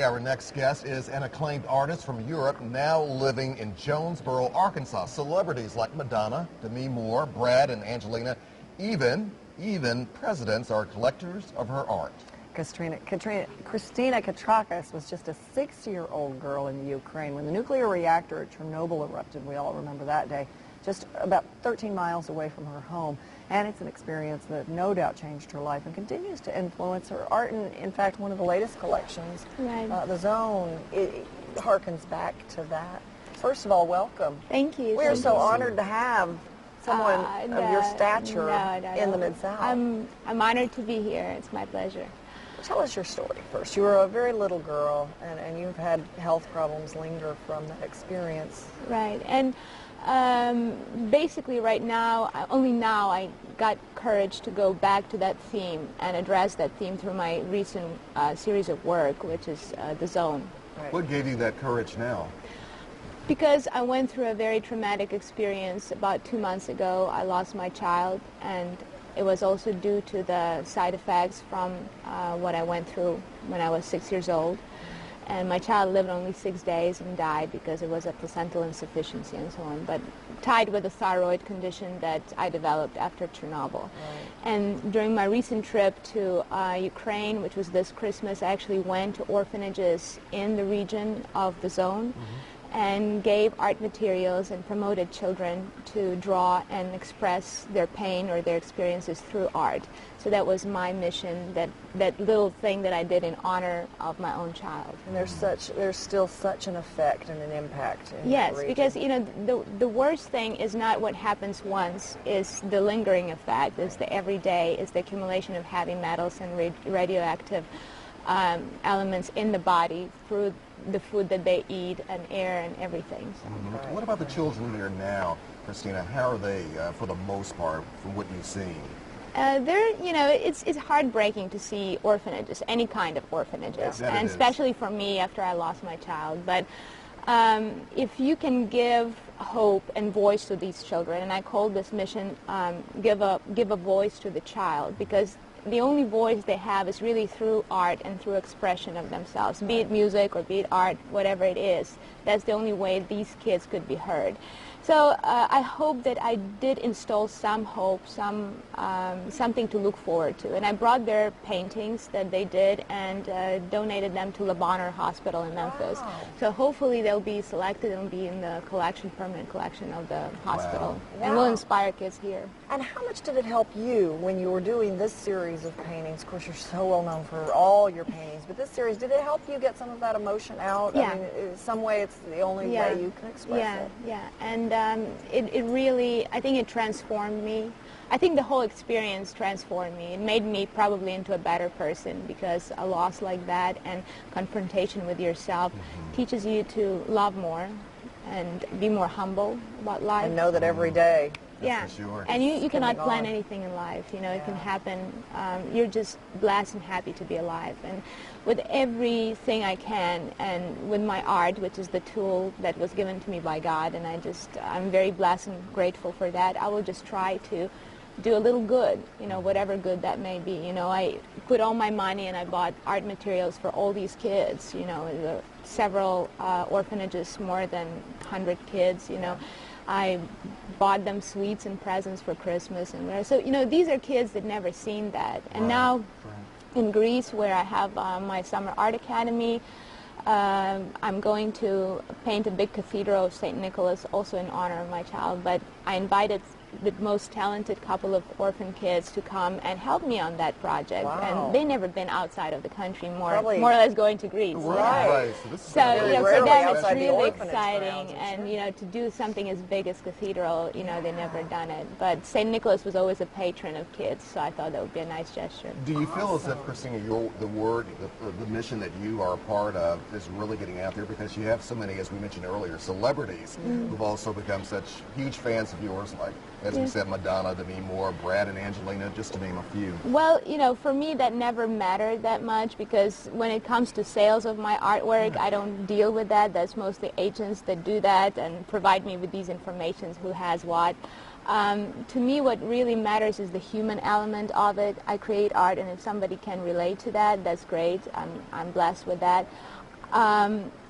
Our next guest is an acclaimed artist from Europe now living in Jonesboro, Arkansas. Celebrities like Madonna, Demi Moore, Brad and Angelina, even presidents are collectors of her art. Christina Katrakis was just a 6-year-old girl in the Ukraine when the nuclear reactor at Chernobyl erupted. We all remember that day, just about 13 miles away from her home. And it's an experience that no doubt changed her life and continues to influence her art. And in fact, one of the latest collections, The Zone, it harkens back to that. First of all, welcome. Thank you. We're so honored to have someone of your stature in the Mid-South. I'm honored to be here. It's my pleasure. Tell us your story first. You were a very little girl, and you've had health problems linger from that experience. Right. And basically right now, only now I got courage to go back to that theme and address that theme through my recent series of work, which is The Zone. Right. What gave you that courage now? Because I went through a very traumatic experience about 2 months ago. I lost my child, and it was also due to the side effects from what I went through when I was 6 years old. And my child lived only 6 days and died because it was a placental insufficiency and so on, but tied with a thyroid condition that I developed after Chernobyl. Right. And during my recent trip to Ukraine, which was this Christmas, I actually went to orphanages in the region of the zone. And gave art materials and promoted children to draw and express their pain or their experiences through art. So that was my mission, that little thing that I did in honor of my own child. And there's still such an effect and an impact in Yes, that region. because the worst thing is not what happens once, is the lingering effect, is the everyday, is the accumulation of heavy metals and radioactive elements in the body through the food that they eat and air and everything. So. What about the children there now, Christina? How are they, for the most part, from what you've seen? It's heartbreaking to see orphanages, any kind of orphanages, and especially for me after I lost my child. But if you can give hope and voice to these children, and I call this mission give a voice to the child, because the only voice they have is really through art and through expression of themselves, be it music or be it art, whatever it is. That's the only way these kids could be heard. So I hope that I did install some hope, something to look forward to. And I brought their paintings that they did and donated them to Le Bonheur Hospital in Memphis. Wow. So hopefully they'll be selected and be in the permanent collection of the hospital. Wow. And will inspire kids here. And how much did it help you when you were doing this series of paintings? Of course, you're so well known for all your paintings, but this series, did it help you get some of that emotion out? Yeah. I mean, in some way, it's the only way you can express it. Yeah. And it really, I think it transformed me. I think the whole experience transformed me. It made me probably into a better person, because a loss like that and confrontation with yourself teaches you to love more and be more humble about life. And know that every day. Yeah, for sure. And you cannot plan anything in life. You know, it can happen. You're just blessed and happy to be alive. And with everything I can, and with my art, which is the tool that was given to me by God, and I'm very blessed and grateful for that, I will just try to do a little good, whatever good that may be. I put all my money and I bought art materials for all these kids, several orphanages, more than 100 kids, I bought them sweets and presents for Christmas and whatever. So, these are kids that never seen that. And now in Greece, where I have my Summer Art Academy, I'm going to paint a big cathedral of St. Nicholas, also in honor of my child. But I invited the most talented couple of orphan kids to come and help me on that project. Wow. And they never been outside of the country, more or less going to Greece. Right. So, for them it's really grounds, exciting, and to do something as big as cathedral, they never done it. But St. Nicholas was always a patron of kids, so I thought that would be a nice gesture. Do you feel as if, Christina, the mission that you are a part of is really getting out there, because you have so many, as we mentioned earlier, celebrities who've also become such huge fans of yours, like, as we said, Madonna, Demi Moore, Brad and Angelina, just to name a few? Well, for me that never mattered that much, because when it comes to sales of my artwork, I don't deal with that. That's mostly agents that do that and provide me with these informations, who has what. To me, what really matters is the human element of it. I create art, and if somebody can relate to that, that's great. I'm blessed with that.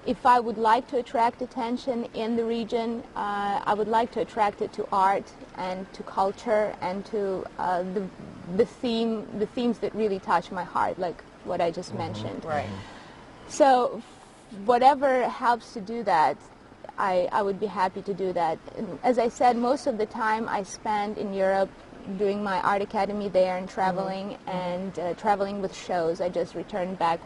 If I would like to attract attention in the region, I would like to attract it to art and to culture and to the themes that really touch my heart, like what I just mentioned. Right. So whatever helps to do that, I would be happy to do that. And as I said, most of the time I spend in Europe doing my art academy there and traveling and traveling with shows. I just returned back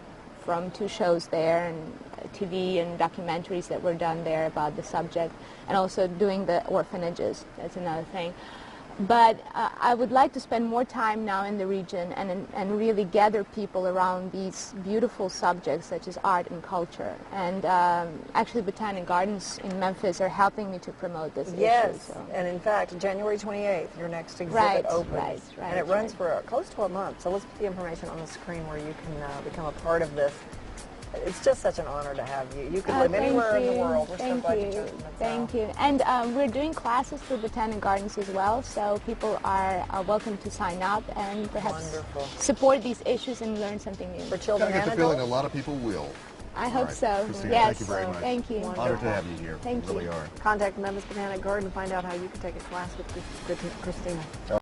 from 2 shows there, and TV and documentaries that were done there about the subject, and also doing the orphanages. That's another thing. But I would like to spend more time now in the region and really gather people around these beautiful subjects such as art and culture. And actually Botanic Gardens in Memphis are helping me to promote this Yes, issue. So. and in fact, January 28th, your next exhibit opens. Right, and it runs for close to a month. So let's put the information on the screen where you can become a part of this. It's just such an honor to have you. You can live anywhere in the world. We're so glad you chose Memphis. Thank you. And we're doing classes for Botanic Gardens as well, so people are welcome to sign up and perhaps support these issues and learn something new. For children I get and the feeling adults? a lot of people will. I hope so. Christina, Yes. thank you very much. Thank you. Honored to have you here. Thank we really you. are. Contact Memphis Botanic Garden and find out how you can take a class with Christina.